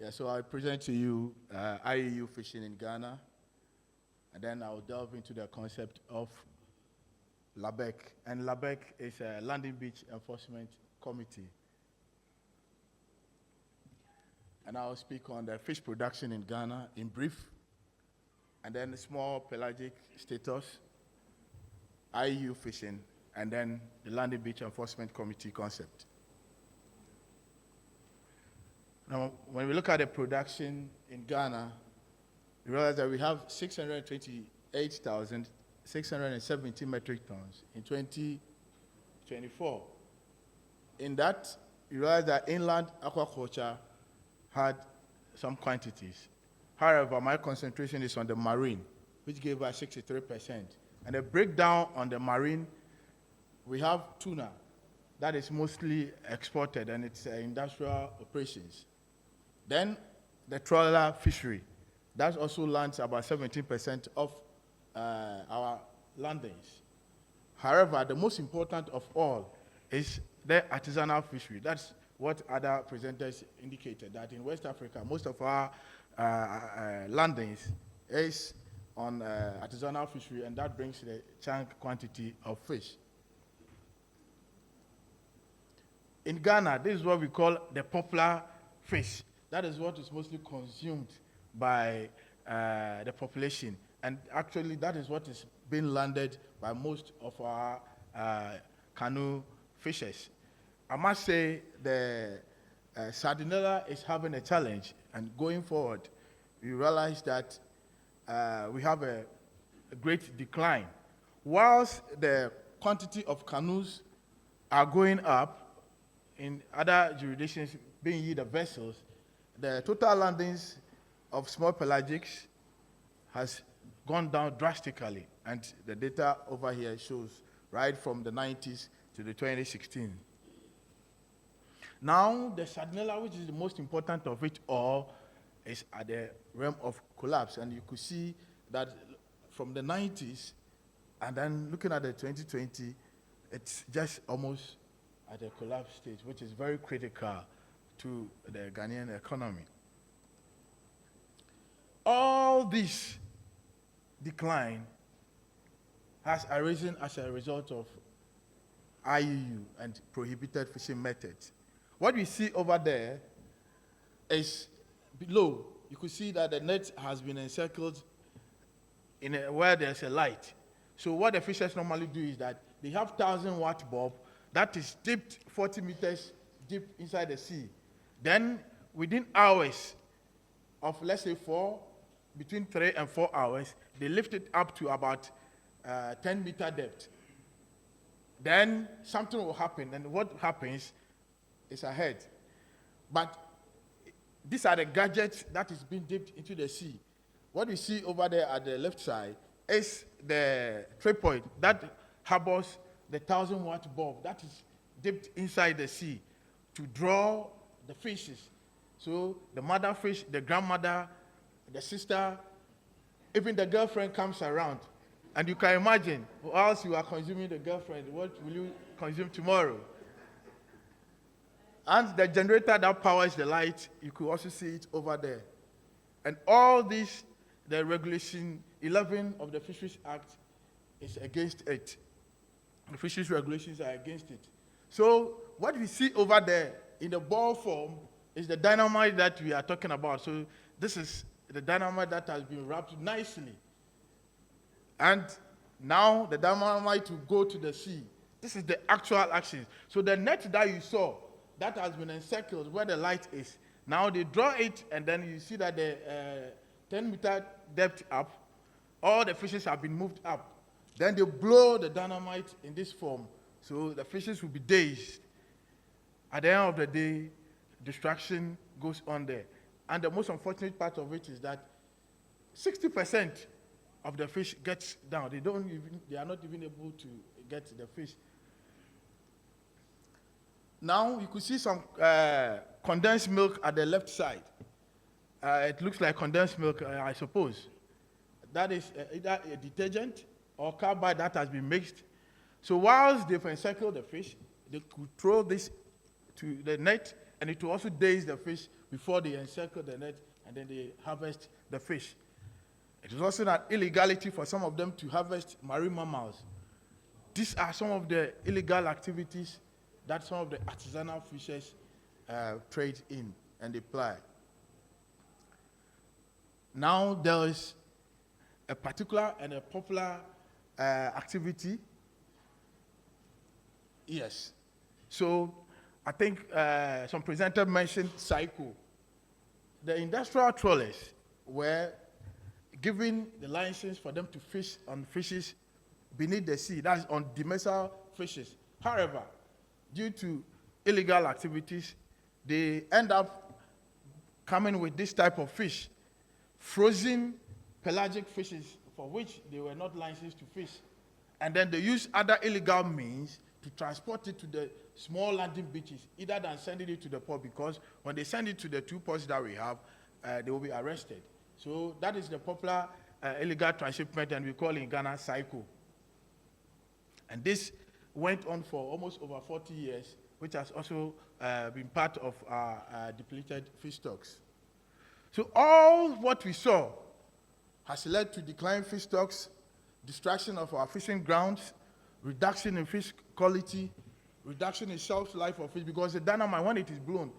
Yeah, so I present to you IUU fishing in Ghana, and then I'll delve into the concept of LABEC. And LABEC is a Landing Beach Enforcement Committee. And I'll speak on the fish production in Ghana in brief, and then small pelagic status, IUU fishing, and then the Landing Beach Enforcement Committee concept. Now, when we look at the production in Ghana, we realize that we have 628,670 metric tons in 2024. In that, you realize that inland aquaculture had some quantities. However, my concentration is on the marine, which gave us 63%. And the breakdown on the marine, we have tuna that is mostly exported, and it's industrial operations. Then the trawler fishery, that also lands about 17% of our landings. However, the most important of all is the artisanal fishery. That's what other presenters indicated, that in West Africa, most of our landings is on artisanal fishery, and that brings the chunk quantity of fish. In Ghana, this is what we call the popular fish. That is what is mostly consumed by the population. And actually, that is what is being landed by most of our canoe fishers. I must say the Sardinella is having a challenge, and going forward, we realize that we have a great decline. Whilst the quantity of canoes are going up in other jurisdictions, being the vessels, the total landings of small pelagics has gone down drastically, and the data over here shows right from the 90s to the 2016. Now, the Sardinella, which is the most important of it all, is at the realm of collapse, and you could see that from the 90s, and then looking at the 2020, it's just almost at the collapse stage, which is very critical to the Ghanaian economy. All this decline has arisen as a result of IUU and prohibited fishing methods. What we see over there is below. You could see that the net has been encircled in where there's a light. So what the fishers normally do is that they have 1,000-watt bulb that is dipped 40 meters deep inside the sea. Then within hours of, let's say, between 3 and 4 hours, they lift it up to about 10-meter depth. Then something will happen, and what happens is ahead. But these are the gadgets that is being dipped into the sea. What you see over there at the left side is the tripod that harbors the 1,000-watt bulb that is dipped inside the sea to draw the fishes. So the mother fish, the grandmother, the sister, even the girlfriend comes around. And you can imagine, whilst you are consuming the girlfriend, what will you consume tomorrow? And the generator that powers the light, you could also see it over there. And all this, the regulation 11 of the Fisheries Act is against it. The fisheries regulations are against it. So what we see over there in the ball form is the dynamite that we are talking about. So this is the dynamite that has been wrapped nicely. And now the dynamite will go to the sea. This is the actual action. So the net that you saw, that has been encircled where the light is. Now they draw it, and then you see that the 10-meter depth up, all the fishes have been moved up. Then they blow the dynamite in this form, so the fishes will be dazed. At the end of the day, destruction goes on there. And the most unfortunate part of it is that 60% of the fish gets down. They are not even able to get the fish. Now you could see some condensed milk at the left side. It looks like condensed milk, I suppose. That is either a detergent or carbide that has been mixed. So whilst they've encircled the fish, they could throw this to the net, and it will also daze the fish before they encircle the net and then they harvest the fish. It is also an illegality for some of them to harvest marine mammals. These are some of the illegal activities that some of the artisanal fishers trade in and apply. Now there is a particular and a popular activity. Yes. So I think some presenter mentioned cycle. The industrial trawlers were given the license for them to fish on fishes beneath the sea, that's on demersal fishes. However, due to illegal activities, they end up coming with this type of fish, frozen pelagic fishes for which they were not licensed to fish. And then they use other illegal means to transport it to the small landing beaches, either than sending it to the port, because when they send it to the 2 ports that we have, they will be arrested. So that is the popular illegal transshipment, and we call in Ghana cycle. And this went on for almost over 40 years, which has also been part of our depleted fish stocks. So all what we saw has led to declining fish stocks, destruction of our fishing grounds, reduction in fish quality, reduction in shelf life of fish, because the dynamite, when it is blown,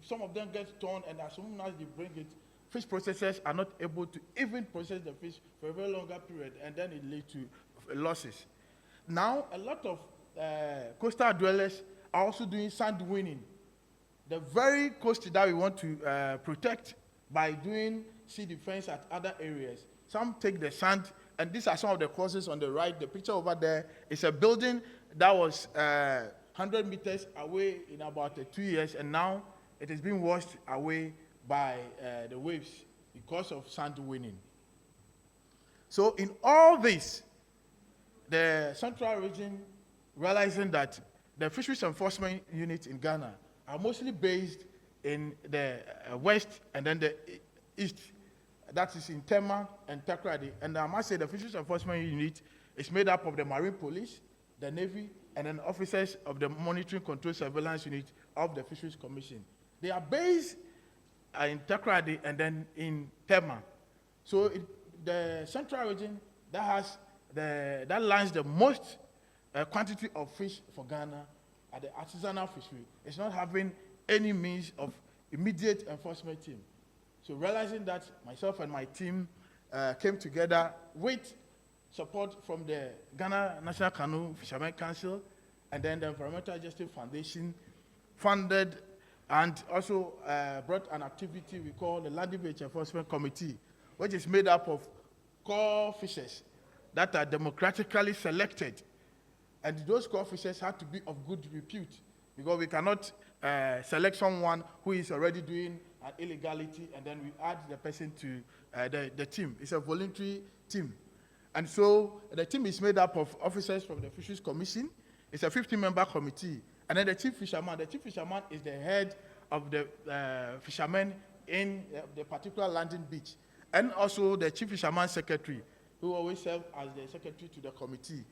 some of them get torn, and as soon as they bring it, fish processors are not able to even process the fish for a very longer period, and then it leads to losses. Now, a lot of coastal dwellers are also doing sand winning. The very coast that we want to protect by doing sea defense at other areas. Some take the sand, and these are some of the causes on the right. The picture over there is a building that was 100 meters away in about 2 years, and now it is being washed away by the waves because of sand winning. So in all this, the central region, realizing that the fisheries enforcement units in Ghana are mostly based in the west and then the east, that is in Tema and Takoradi. And I must say the fisheries enforcement unit is made up of the Marine Police, the Navy, and then officers of the Monitoring Control Surveillance Unit of the Fisheries Commission. They are based in Takoradi and then in Tema. So the central region that has that lands the most quantity of fish for Ghana at the artisanal fishery is not having any means of immediate enforcement team. So realizing that, myself and my team came together with support from the Ghana National Canoe Fishermen Council and then the Environmental Justice Foundation, funded and also brought an activity we call the Landing Beach Enforcement Committee, which is made up of core fishers that are democratically selected. And those core fishers have to be of good repute, because we cannot select someone who is already doing an illegality and then we add the person to the team. It's a voluntary team. And so the team is made up of officers from the Fisheries Commission. It's a 15-member committee. And then the chief fisherman is the head of the fishermen in the particular landing beach. And also the chief fisherman secretary, who always serves as the secretary to the committee.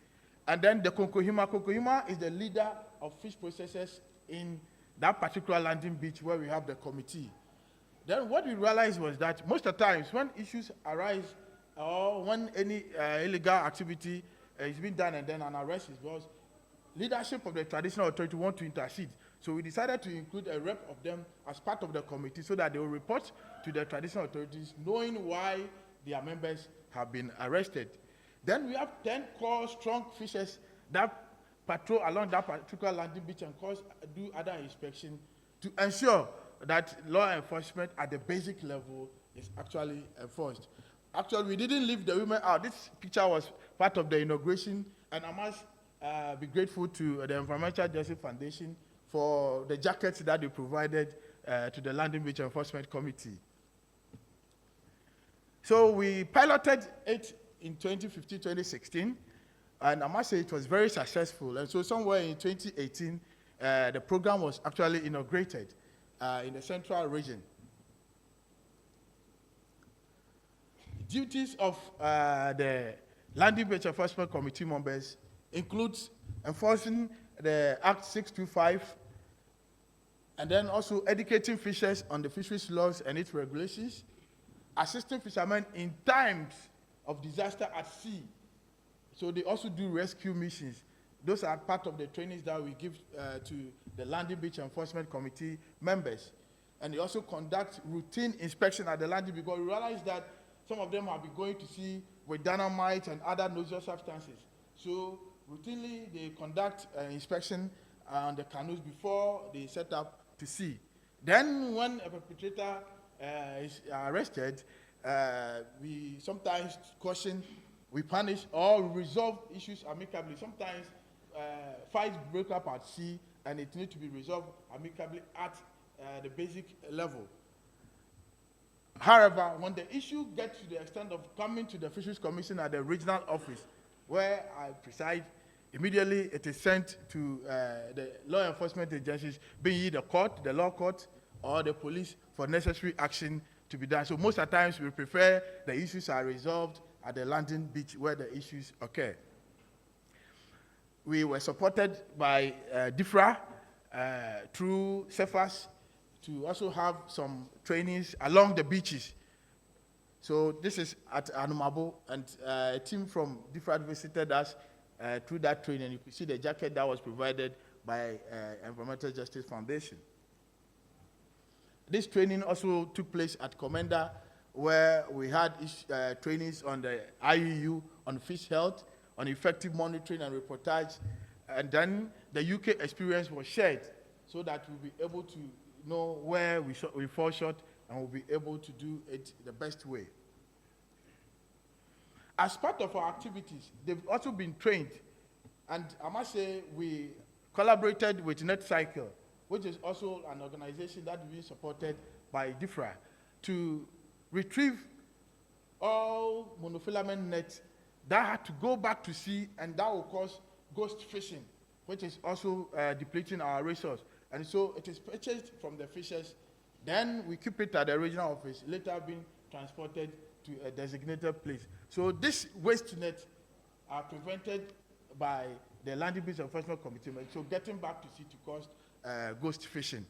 And then the Konkohima is the leader of fish processors in that particular landing beach where we have the committee. Then what we realized was that most of the times when issues arise or when any illegal activity is being done and then an arrest is brought, leadership of the traditional authority want to intercede. So we decided to include a rep of them as part of the committee so that they will report to the traditional authorities knowing why their members have been arrested. Then we have 10 core strong fishers that patrol along that particular landing beach and do other inspection to ensure that law enforcement at the basic level is actually enforced. Actually, we didn't leave the women out. This picture was part of the inauguration, and I must be grateful to the Environmental Justice Foundation for the jackets that they provided to the Landing Beach Enforcement Committee. So we piloted it in 2015, 2016, and I must say it was very successful. And so somewhere in 2018, the program was actually inaugurated in the central region. Duties of the Landing Beach Enforcement Committee members includes enforcing the Act 625 And then also educating fishers on the fisheries laws and its regulations, assisting fishermen in times of disaster at sea. So they also do rescue missions. Those are part of the trainings that we give to the Landing Beach Enforcement Committee members. And they also conduct routine inspection at the landing, because we realize that some of them have been going to sea with dynamite and other noxious substances. So routinely they conduct inspection on the canoes before they set up to sea. Then when a perpetrator is arrested, we sometimes caution, we punish, or we resolve issues amicably. Sometimes fights break up at sea and it needs to be resolved amicably at the basic level. However, when the issue gets to the extent of coming to the Fisheries Commission at the regional office, where I preside, immediately it is sent to the law enforcement agencies, being it the court, the law court, or the police, for necessary action to be done. So most of the times we prefer the issues are resolved at the landing beach where the issues occur. We were supported by DIFRA through CEPHAS to also have some trainings along the beaches. So this is at Anumabo, and a team from DIFRA visited us through that training. You could see the jacket that was provided by Environmental Justice Foundation. This training also took place at Commander, where we had trainings on the IUU, on fish health, on effective monitoring and reportage, and then the UK experience was shared so that we'll be able to know where we fall short and we'll be able to do it the best way. As part of our activities, they've also been trained, and I must say we collaborated with Nettesheim, which is also an organization that is being supported by DIFRA, to retrieve all monofilament nets that had to go back to sea, and that will cause ghost fishing, which is also depleting our resource. And so it is purchased from the fishers, then we keep it at the regional office, later being transported to a designated place. So this waste net are prevented by the Landing Beach Enforcement Committee, so getting back to sea to cause ghost fishing.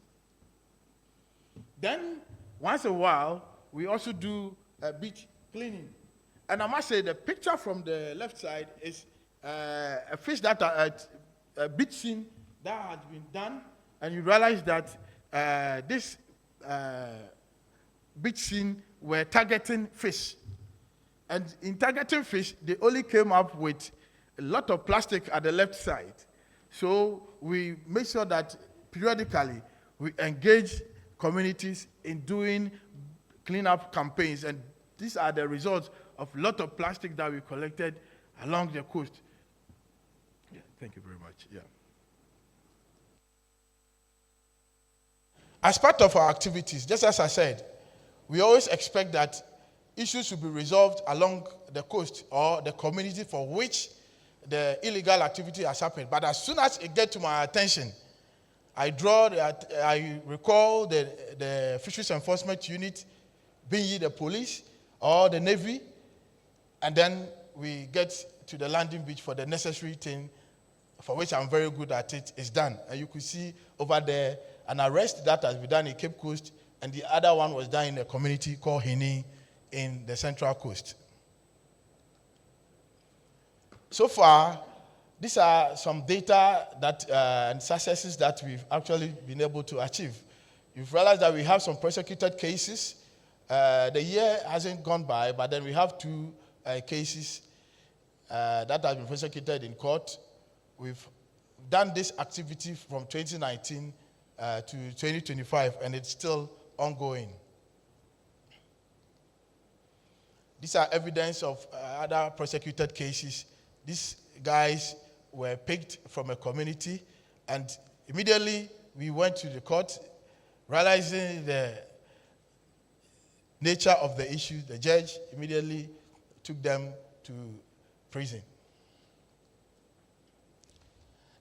Then, once a while, we also do beach cleaning. And I must say, the picture from the left side is a fish that a beach scene that has been done, and you realize that this beach scene were targeting fish. And in targeting fish, they only came up with a lot of plastic at the left side. So we make sure that periodically we engage communities in doing cleanup campaigns, and these are the results of a lot of plastic that we collected along the coast. Yeah, thank you very much. Yeah. As part of our activities, just as I said, we always expect that issues should be resolved along the coast or the community for which the illegal activity has happened. But as soon as it gets to my attention, I recall the Fisheries Enforcement Unit, being the police or the Navy, and then we get to the landing beach for the necessary thing, for which I'm very good at it, is done. And you could see over there an arrest that has been done in Cape Coast, and the other one was done in a community called Hini in the Central Coast. So far, these are some data that and successes that we've actually been able to achieve. You've realized that we have some prosecuted cases. The year hasn't gone by, but then we have two cases that have been prosecuted in court. We've done this activity from 2019 to 2025, and it's still ongoing. These are evidence of other prosecuted cases. These guys were picked from a community, and immediately we went to the court, realizing the nature of the issue. The judge immediately took them to prison.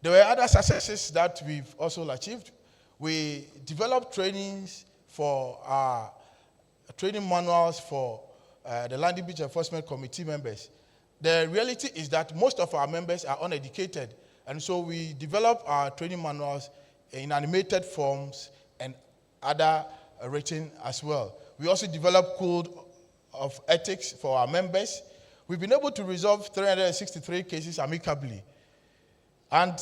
There were other successes that we've also achieved. We developed trainings for our training manuals for the Landing Beach Enforcement Committee members. The reality is that most of our members are uneducated, and so we develop our training manuals in animated forms and other rating as well. We also develop code of ethics for our members. We've been able to resolve 363 cases amicably. And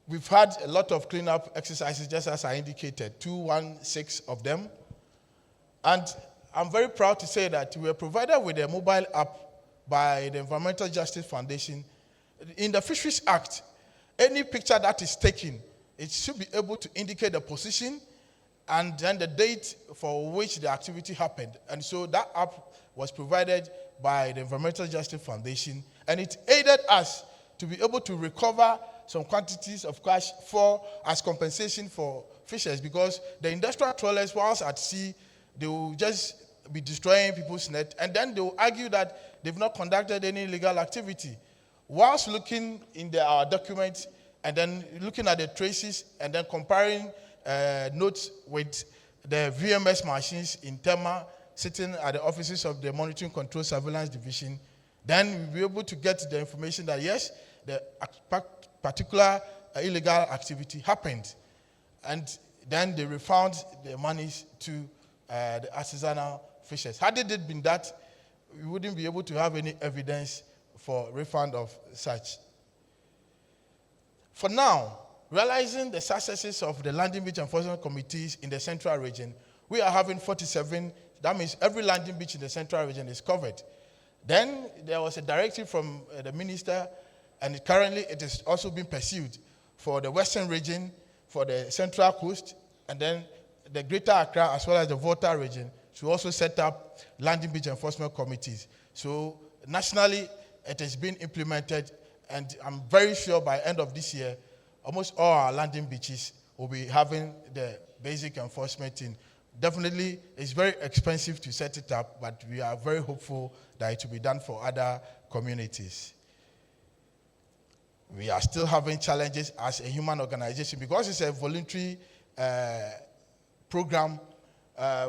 we've had a lot of cleanup exercises, just as I indicated, 216 of them. And I'm very proud to say that we were provided with a mobile app by the Environmental Justice Foundation. In the Fisheries Act, any picture that is taken, it should be able to indicate the position and then the date for which the activity happened. And so that app was provided by the Environmental Justice Foundation, and it aided us to be able to recover some quantities of cash as compensation for fishers, because the industrial trawlers, whilst at sea, they will just be destroying people's net, and then they will argue that they've not conducted any illegal activity. Whilst looking in our documents and then looking at the traces and then comparing notes with the VMS machines in Tema, sitting at the offices of the Monitoring Control Surveillance Division, then we'll be able to get the information that yes, the particular illegal activity happened. And then they refund the monies to the artisanal fishers. Had it been that, we wouldn't be able to have any evidence for refund of such. For now, realizing the successes of the landing beach enforcement committees in the central region, we are having 47. That means every landing beach in the central region is covered. Then there was a directive from the minister, and currently it is also being pursued for the western region, for the central coast, and then the greater Accra as well as the Volta region to also set up landing beach enforcement committees. So nationally, it has been implemented, and I'm very sure by end of this year, almost all our landing beaches will be having the basic enforcement team. Definitely, it's very expensive to set it up, but we are very hopeful that it will be done for other communities. We are still having challenges as a human organization because it's a voluntary program.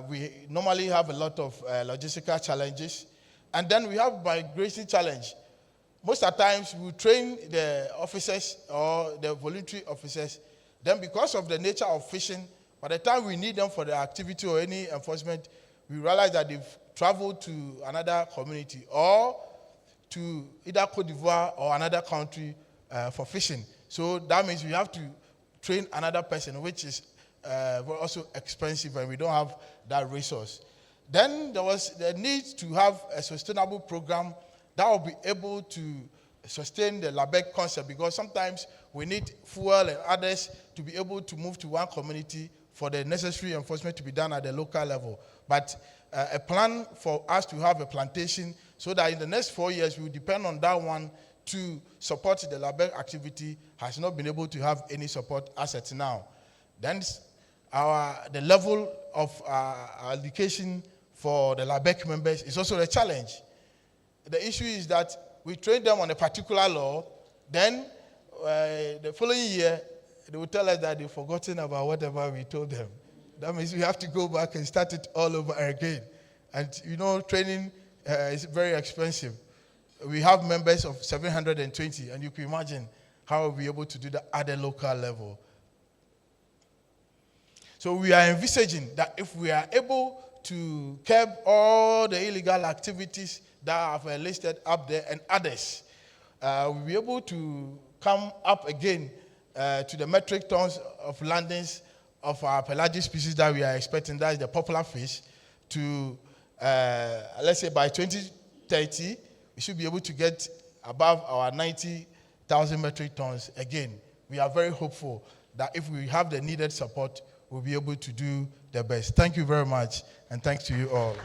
We normally have a lot of logistical challenges, and then we have migration challenge. Most of the times, we train the officers or the voluntary officers. Then because of the nature of fishing, by the time we need them for the activity or any enforcement, we realize that they've traveled to another community or to either Cote d'Ivoire or another country for fishing. So that means we have to train another person, which is also expensive, and we don't have that resource. Then there was the need to have a sustainable program that will be able to sustain the LABEC concept, because sometimes we need fuel and others to be able to move to one community for the necessary enforcement to be done at the local level. But a plan for us to have a plantation so that in the next 4 years we will depend on that one to support the LABEC activity has not been able to have any support as at now. Then the level of allocation for the LABEC members is also a challenge. The issue is that we train them on a particular law, then the following year, they will tell us that they've forgotten about whatever we told them. That means we have to go back and start it all over again. And training is very expensive. We have members of 720, and you can imagine how we'll be able to do that at the local level. So we are envisaging that if we are able to curb all the illegal activities that have listed up there and others, we'll be able to come up again to the metric tons of landings of our pelagic species that we are expecting, that is the popular fish, to, let's say by 2030, we should be able to get above our 90,000 metric tons again. We are very hopeful that if we have the needed support, we'll be able to do the best. Thank you very much, and thanks to you all.